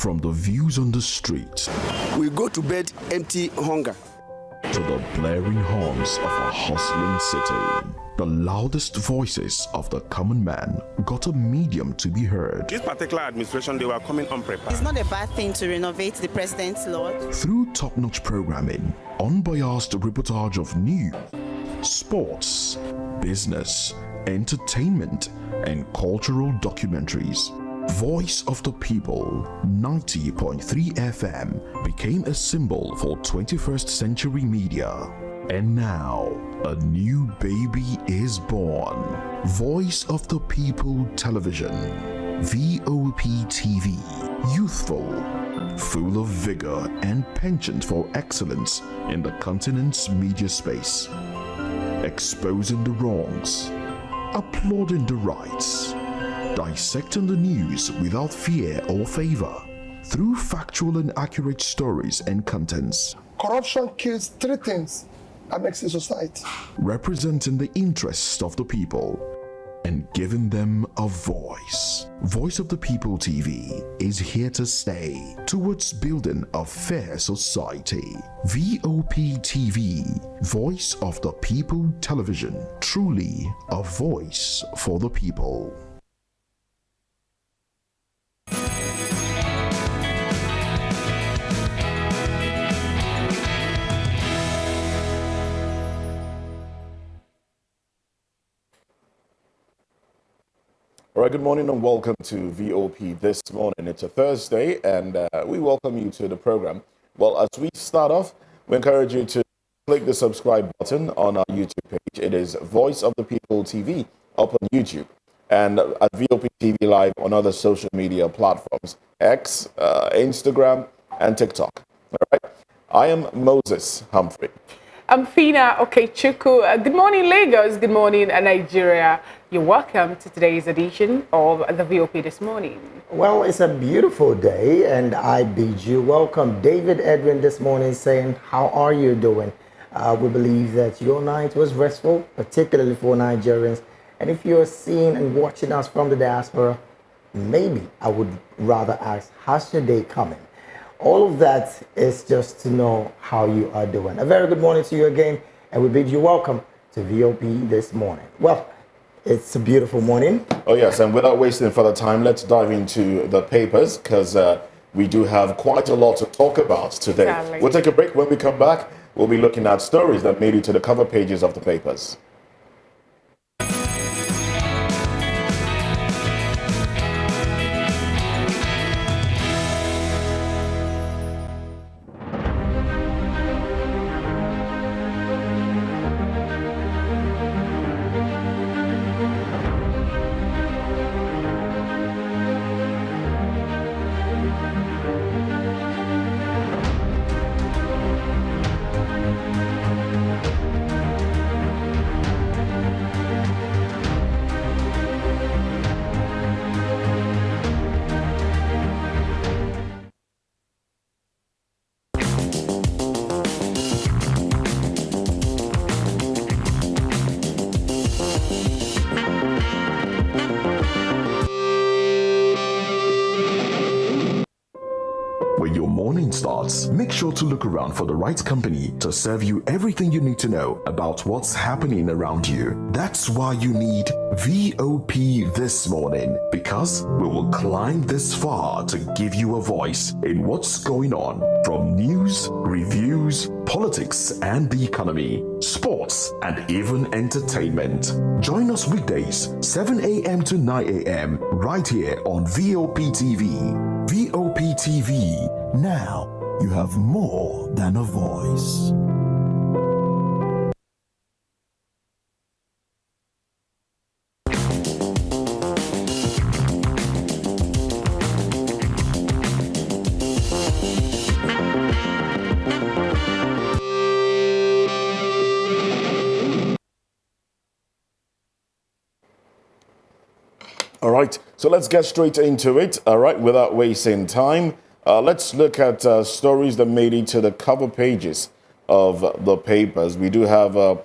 From the views on the street, we go to bed empty hunger, to the blaring horns of a hustling city, the loudest voices of the common man got a medium to be heard. This particular administration, they were coming unprepared. It's not a bad thing to renovate the president's lodge. Through top-notch programming, unbiased reportage of news, sports, business, entertainment, and cultural documentaries, Voice of the People 90.3 FM became a symbol for 21st century media. And now, a new baby is born. Voice of the People Television, VOP TV, youthful, full of vigor and penchant for excellence in the continent's media space, exposing the wrongs, applauding the rights, dissecting the news without fear or favor, through factual and accurate stories and contents. Corruption kills three things that makes a society. Representing the interests of the people and giving them a voice. Voice of the People TV is here to stay towards building a fair society. VOP TV, Voice of the People Television, truly a voice for the people. All right, good morning and welcome to VOP this morning. It's a Thursday and we welcome you to the program. Well, as we start off, we encourage you to click the subscribe button on our YouTube page. It is Voice of the People TV up on YouTube and at VOP TV Live on other social media platforms, X, Instagram, and TikTok. All right, I am Moses Humphrey. I'm Fina Okechukwu. Good morning, Lagos. Good morning, Nigeria. You're welcome to today's edition of the VOP this morning. Well, it's a beautiful day, and I bid you welcome. David Edwin this morning saying, how are you doing? We believe that your night was restful, particularly for Nigerians. And if you're seeing and watching us from the diaspora, maybe I would rather ask, how's your day coming? All of that is just to know how you are doing. A very good morning to you again, and we bid you welcome to VOP this morning. Well, it's a beautiful morning. Oh yes, and without wasting further time, let's dive into the papers because we do have quite a lot to talk about today. Exactly. We'll take a break. When we come back, we'll be looking at stories that made it to the cover pages of the papers. When your morning starts, make sure to look around for the right company to serve you everything you need to know about what's happening around you. That's why you need VOP this morning, because we will climb this far to give you a voice in what's going on, from news, reviews, politics and the economy, sports and even entertainment. Join us weekdays 7 a.m. to 9 a.m. right here on VOP TV. VOP TV. Now you have more than a voice. All right, so let's get straight into it. All right, without wasting time, let's look at stories that made it to the cover pages of the papers. We do have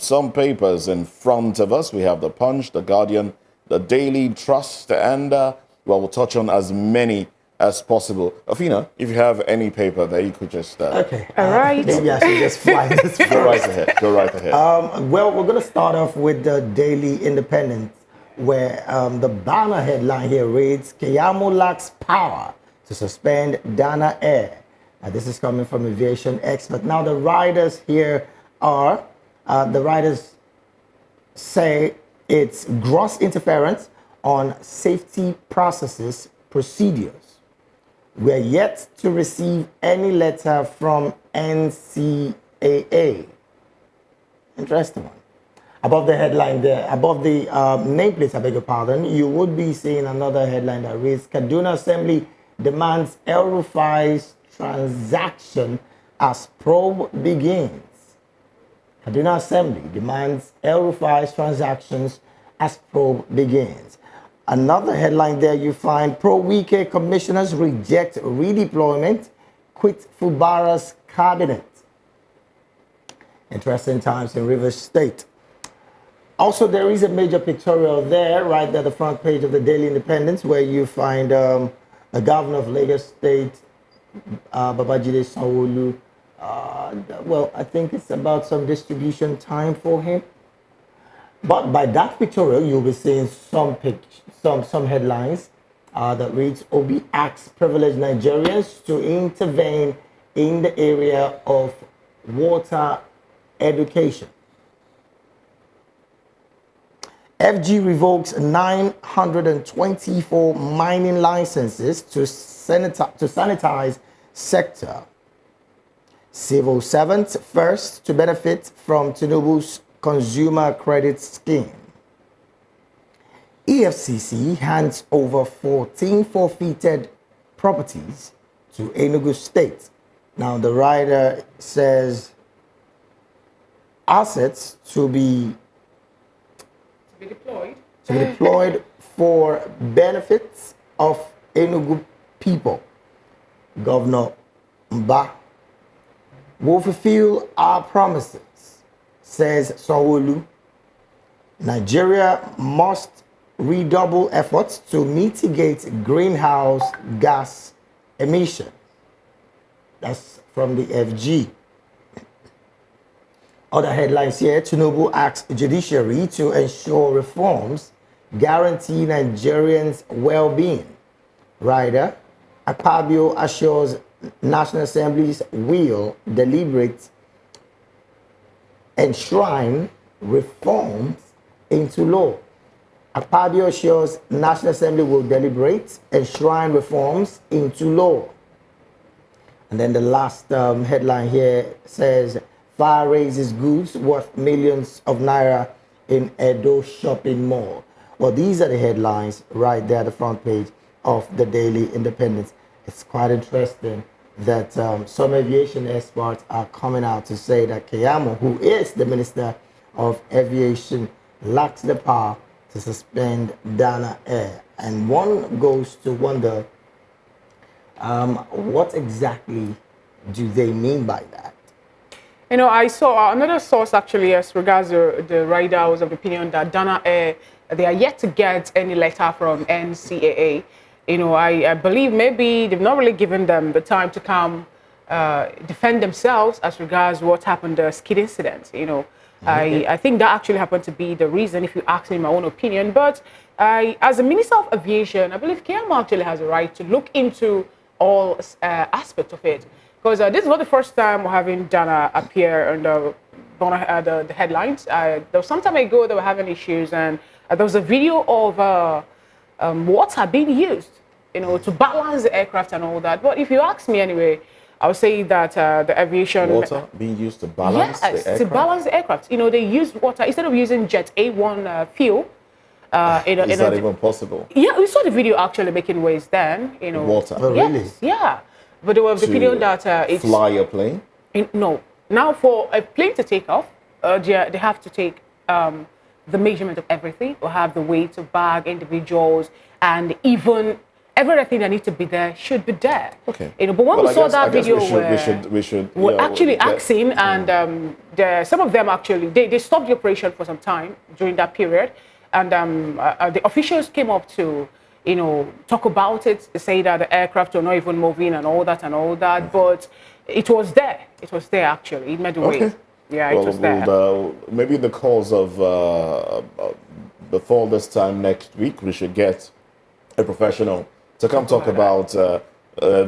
some papers in front of us. We have The Punch, The Guardian, The Daily Trust, and well, we'll touch on as many as possible. Afina, if you have any paper there, you could just... Okay. All right. Maybe I should just fly this. Go right ahead. Go right ahead. Well, we're going to start off with the Daily Independent, where the banner headline here reads, Keyamo lacks power to suspend Dana Air. Now, this is coming from aviation expert. Now, the writers here are, the writers say it's gross interference on safety procedures. We're yet to receive any letter from NCAA. Interesting one. Above the headline there, above the nameplate, I beg your pardon, you would be seeing another headline that reads, Kaduna Assembly demands El Rufai's transaction as probe begins. Kaduna Assembly demands El Rufai's transactions as probe begins. Another headline there you find, pro-Wike commissioners reject redeployment, quit Fubara's cabinet. Interesting times in Rivers State. Also, there is a major pictorial there, right at the front page of the Daily Independent, where you find the governor of Lagos State, Babajide Sanwo-Olu. Well, I think it's about some distribution time for him. But by that pictorial, you'll be seeing some headlines that reads, Obi asks privileged Nigerians to intervene in the area of water education. FG revokes 924 mining licenses to sanitize sector. Civil servants first to benefit from Tinubu's consumer credit scheme. EFCC hands over 14 forfeited properties to Enugu State. Now the writer says assets to be deployed for benefits of Enugu people. Governor Mba will fulfill our promises, says Sanwo-Olu. Nigeria must redouble efforts to mitigate greenhouse gas emission. That's from the FG. Other headlines here, Tinubu asks judiciary to ensure reforms guarantee Nigerians' well-being. Rider, Akpabio assures National Assembly's will deliberate enshrine reforms into law. Akpabio assures National Assembly will deliberate enshrine reforms into law. And then the last headline here says, fire raises goods worth millions of naira in Edo shopping mall. Well, these are the headlines right there at the front page of the Daily Independent. It's quite interesting that some aviation experts are coming out to say that Keyamo, who is the Minister of Aviation, lacks the power to suspend Dana Air. And one goes to wonder, what exactly do they mean by that? You know, I saw another source actually as regards the riders of opinion that Dana Air, they are yet to get any letter from NCAA. You know, I believe maybe they've not really given them the time to come defend themselves as regards what happened, the skid incident. You know, I think that actually happened to be the reason, if you ask me my own opinion. But as a Minister of Aviation, I believe Keyamo actually has a right to look into all aspects of it. Because this is not the first time we're having Dana appear on the headlines. There was some time ago they were having issues, and there was a video of water being used, you know, to balance the aircraft and all that. But if you ask me anyway, I would say that the aviation... Water being used to balance the aircraft? to balance the aircraft. You know, they use water, instead of using Jet A1 fuel. Is that even possible? Yeah, we saw the video actually making waves then, you know. Water? Oh, really? Yes, yeah. But there was the opinion that it's... fly a plane? No. Now, for a plane to take off, they have to take the measurement of everything, or have the weight of bag, individuals, and even everything that needs to be there should be there. Okay. You know, but when we saw that video we should were actually asking, and some of them actually, they stopped the operation for some time during that period, and the officials came up to talk about it, say that the aircraft were not even moving and all that, but it was there. It was there actually. It made the way. Yeah, Well, it was there. maybe in the course of before this time next week, we should get a professional to come talk about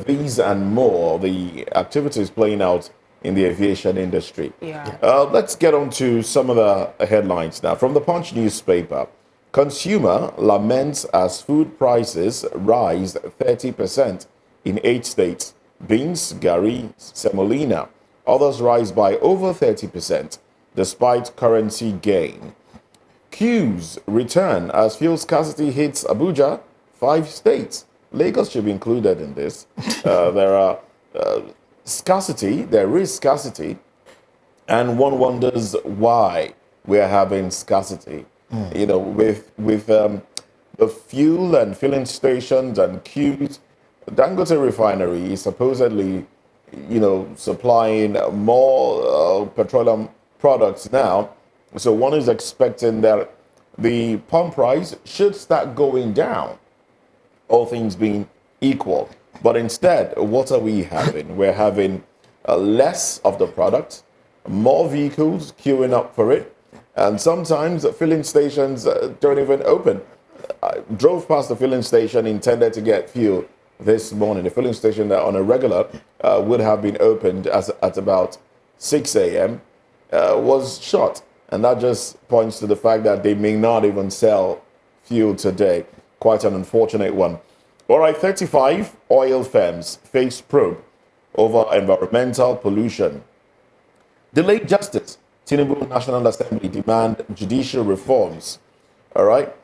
these and more, the activities playing out in the aviation industry. Let's get on to some of the headlines now. From the Punch newspaper, consumer laments as food prices rise 30% in 8 states. Beans, gari, semolina. Others rise by over 30% despite currency gain. Queues return as fuel scarcity hits Abuja, 5 states. Lagos should be included in this. There is scarcity, and one wonders why we're having scarcity. With the fuel and filling stations and queues, Dangote refinery is supposedly, supplying more petroleum products now. So one is expecting that the pump price should start going down, all things being equal. But instead, what are we having? We're having less of the product, more vehicles queuing up for it, and sometimes the filling stations don't even open. I drove past the filling station intended to get fuel this morning. The filling station that on a regular would have been opened at about 6 a.m. Was shut. And that just points to the fact that they may not even sell fuel today. Quite an unfortunate one. All right, 35 oil firms face probe over environmental pollution. Delayed justice. Tinubu National Assembly demand judicial reforms. All right.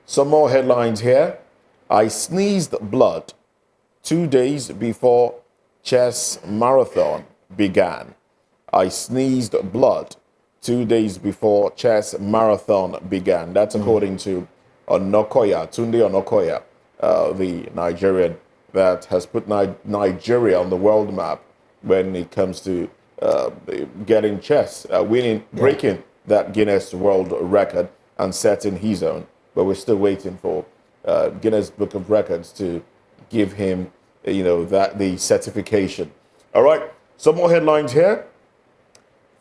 Some more headlines here. I sneezed blood 2 days before chess marathon began. I sneezed blood 2 days before chess marathon began. That's according to Onokoya, Tunde Onokoya, the Nigerian that has put Nigeria on the world map when it comes to getting chess, breaking that Guinness World Record and setting his own. But we're still waiting for Guinness Book of Records to give him, the certification. All right, some more headlines here.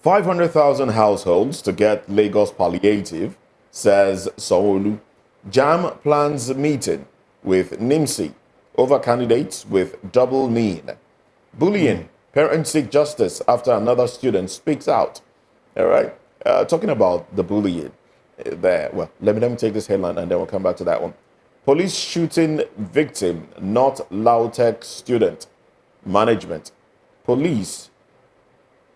500,000 households to get Lagos palliative, says Sanwo-Olu. JAM plans meeting with NIMSI over candidates with double mean. Bullying. Parents seek justice after another student speaks out. All right. Talking about the bullying there. Well, let me take this headline and then we'll come back to that one. Police shooting victim, not Lautech student. Management. Police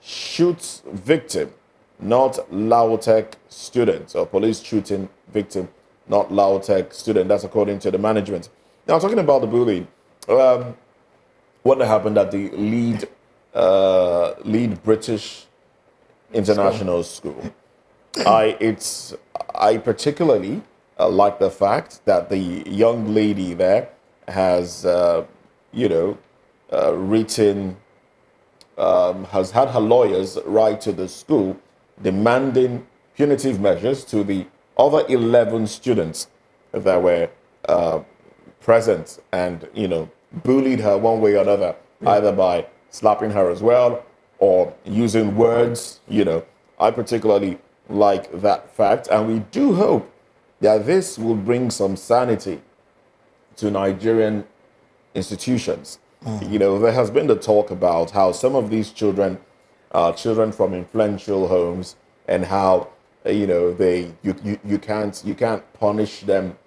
shoots victim, not Lautech student. Or police shooting victim, not Lautech student. That's according to the management. Now, talking about the bullying, what happened at the lead British international school? I particularly like the fact that the young lady there has, written, has had her lawyers write to the school demanding punitive measures to the other 11 students that were present and, bullied her one way or another, either by slapping her as well or using words. I particularly like that fact, and we do hope that this will bring some sanity to Nigerian institutions. There has been the talk about how some of these children are children from influential homes, and how you can't punish them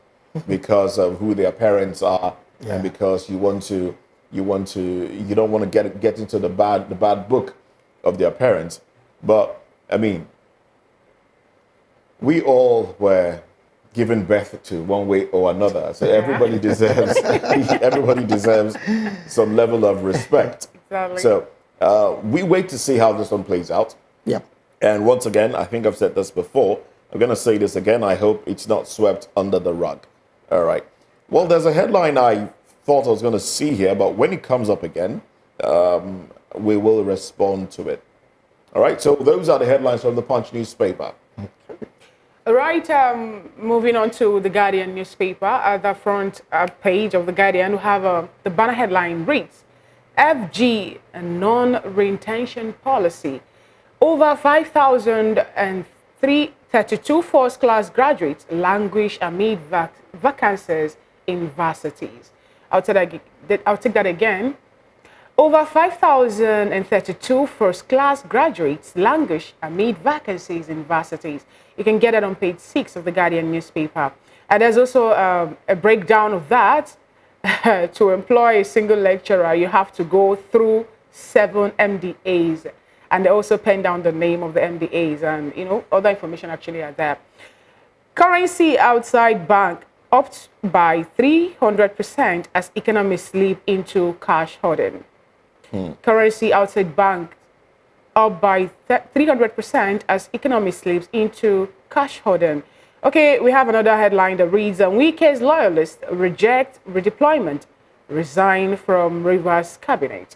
because of who their parents are, and because you don't want to get into the bad book of their parents. But I mean, we all were given birth to one way or another, so everybody deserves some level of respect. Exactly. So we wait to see how this one plays out. Yeah. And once again, I think I've said this before, I'm going to say this again, I hope it's not swept under the rug. All right. Well, there's a headline I thought I was going to see here, but when it comes up again, we will respond to it. All right. So those are the headlines from the Punch newspaper. Right, moving on to the Guardian newspaper, at the front page of the Guardian, we have the banner headline reads, FG non-retention policy. Over 5,032 first-class graduates languish amid vacancies in varsities. I'll take that again. Over 5,032 first-class graduates languish amid vacancies in varsities. You can get it on page 6 of the Guardian newspaper. And there's also a breakdown of that. To employ a single lecturer, you have to go through 7 MDAs. And they also pen down the name of the MDAs, and other information actually are there. Currency outside bank upped by 300% as economists slip into cash hoarding. Currency outside bank up by 300% as economy slips into cash hoarding. Okay, we have another headline that reads, Wike's loyalists reject redeployment, resign from Rivers cabinet.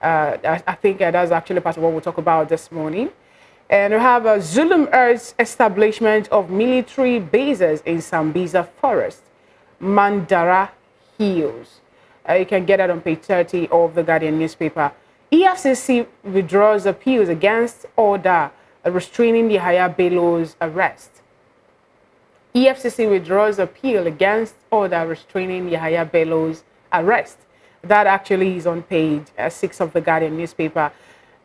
I think that's actually part of what we'll talk about this morning. And we have a Zulum urges establishment of military bases in Sambisa Forest, Mandara Hills. You can get that on page 30 of the Guardian newspaper. EFCC withdraws appeals against order restraining Yahaya Bello's arrest. EFCC withdraws appeal against order restraining Yahaya Bello's arrest. That actually is on page 6 of the Guardian newspaper.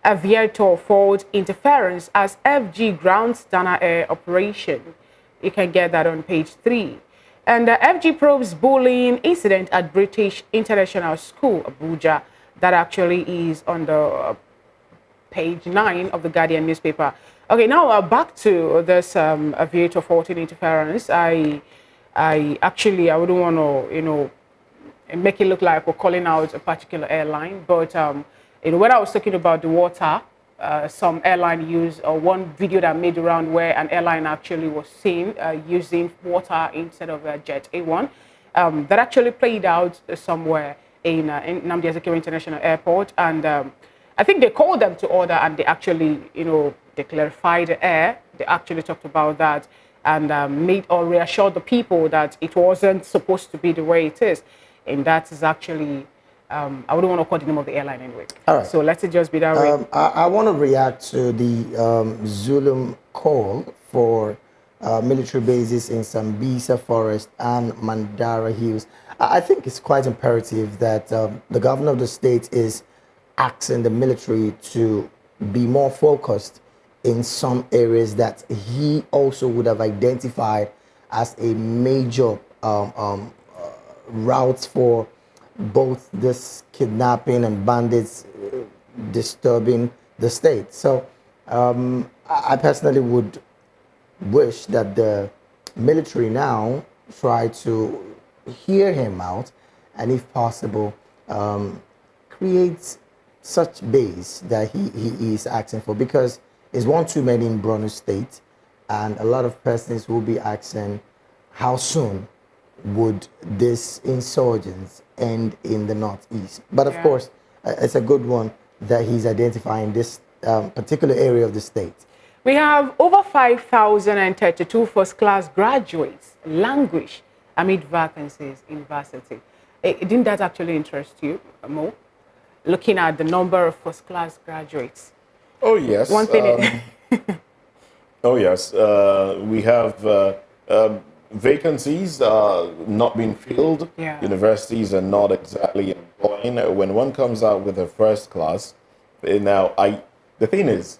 Aviator fault interference as FG grounds Dana Air operation. You can get that on page 3. And FG probes bullying incident at British International School, Abuja. That actually is on the page 9 of the Guardian newspaper. Okay, now back to this aviator fault interference. I wouldn't want to, make it look like we're calling out a particular airline, but when I was talking about the water, some airline used one video that made around where an airline actually was seen using water instead of jet A1. That actually played out somewhere in Nnamdi Azikiwe International Airport, and I think they called them to order, and they actually, they clarified the air. They actually talked about that and reassured the people that it wasn't supposed to be the way it is. And that is actually, I wouldn't want to call the name of the airline anyway. All right. So let it just be that way. I want to react to the Zulum call for military bases in Sambisa Forest and Mandara Hills. I think it's quite imperative that the governor of the state is asking the military to be more focused in some areas that he also would have identified as a major routes for both this kidnapping and bandits disturbing the state. So I personally would wish that the military now try to hear him out and, if possible, create such base that he is asking for, because it's one too many in Borno State, and a lot of persons will be asking how soon would this insurgents end in the northeast. But of course, it's a good one that he's identifying this particular area of the state. We have over 5,032 first-class graduates languish amid vacancies in varsity. Didn't that actually interest you, Mo? Looking at the number of first-class graduates. Oh, yes. One thing. Oh, yes. We have vacancies not being filled. Yeah. Universities are not exactly employing. When one comes out with a first class, now the thing is,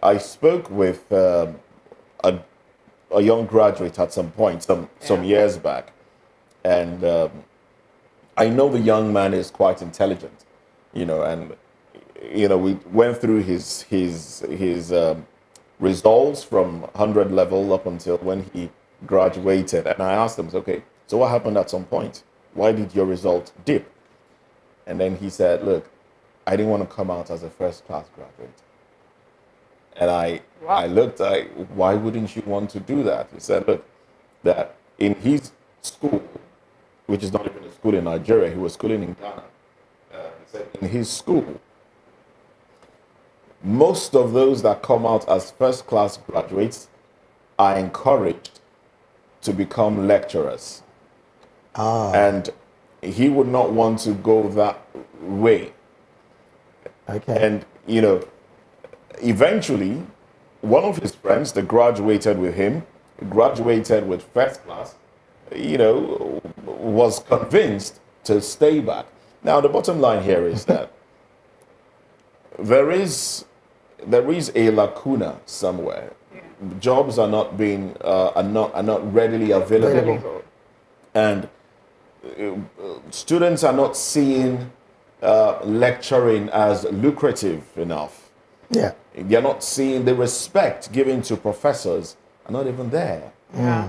I spoke with a young graduate at some point, some years back, and I know the young man is quite intelligent, and we went through his results from 100 level up until when he graduated, and I asked him, okay, so what happened at some point? Why did your result dip? And then he said, look, I didn't want to come out as a first class graduate. And I looked, why wouldn't you want to do that? He said, look, that in his school, which is not even a school in Nigeria, he was schooling in Ghana. He said in his school, most of those that come out as first class graduates are encouraged to become lecturers. And he would not want to go that way. Okay. And, you know, eventually, one of his friends that graduated with him, graduated with first class, you know, was convinced to stay back. Now, the bottom line here is that there is a lacuna somewhere. Jobs are not being are not readily available, and students are not seeing lecturing as lucrative enough. Yeah. They're not seeing the respect given to professors are not even there. Yeah.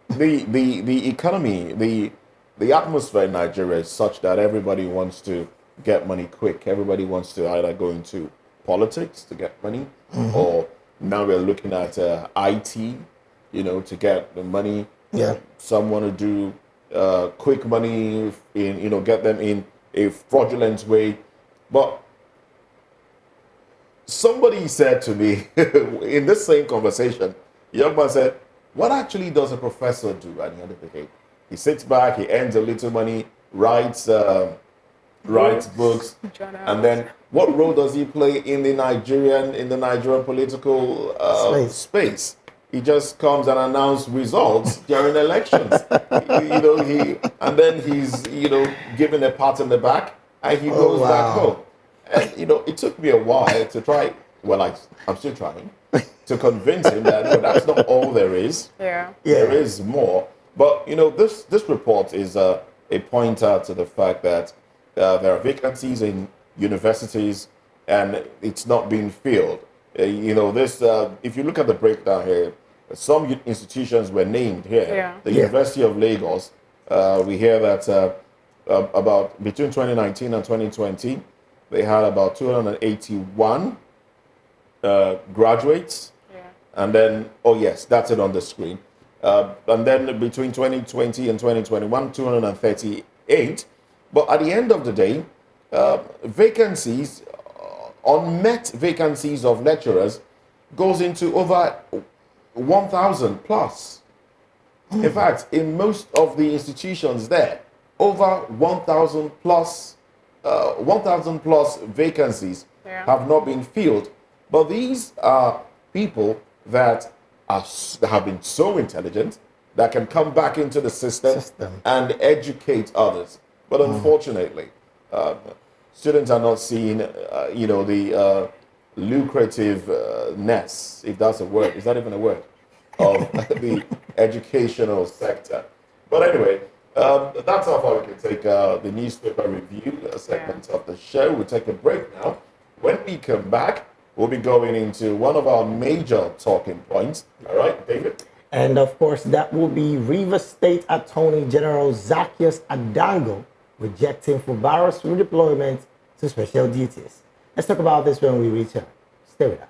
The economy, the atmosphere in Nigeria is such that everybody wants to get money quick. Everybody wants to either go into politics to get money, or now we're looking at IT, you know, to get the money. Yeah. Some want to do quick money in, you know, get them in a fraudulent way. But somebody said to me in this same conversation, the young man said, "What actually does a professor do at the end of the day? He sits back, he earns a little money, writes books, and then what role does he play in the Nigerian political space? He just comes and announces results during elections. You know, he's, you know, given a pat on the back, and he goes back home. And, you know, it took me a while to try. Well, I'm still trying to convince him that, no, that's not all there is. Yeah. There is more. But, you know, this report is a pointer to the fact that there are vacancies in universities and it's not being filled. You know, this, if you look at the breakdown here, some institutions were named here. Yeah. The University of Lagos, we hear that about between 2019 and 2020, they had about 281 graduates. Yeah. And then, oh yes, that's it on the screen. And then between 2020 and 2021, 238. But at the end of the day, vacancies, unmet vacancies of lecturers goes into over 1,000 plus. In fact, in most of the institutions there, over 1,000 plus vacancies have not been filled. But these are people that have been so intelligent that can come back into the system. And educate others. But unfortunately, students are not seeing, you know, the lucrativeness, if that's a word. Is that even a word? Of the educational sector. But anyway, that's how far we can take the newspaper review segment of the show. We'll take a break now. When we come back, we'll be going into one of our major talking points. All right, David? And of course, that will be Rivers State Attorney General Zacchaeus Adango rejecting Fubara's redeployment to special duties. Let's talk about this when we return. Stay with us.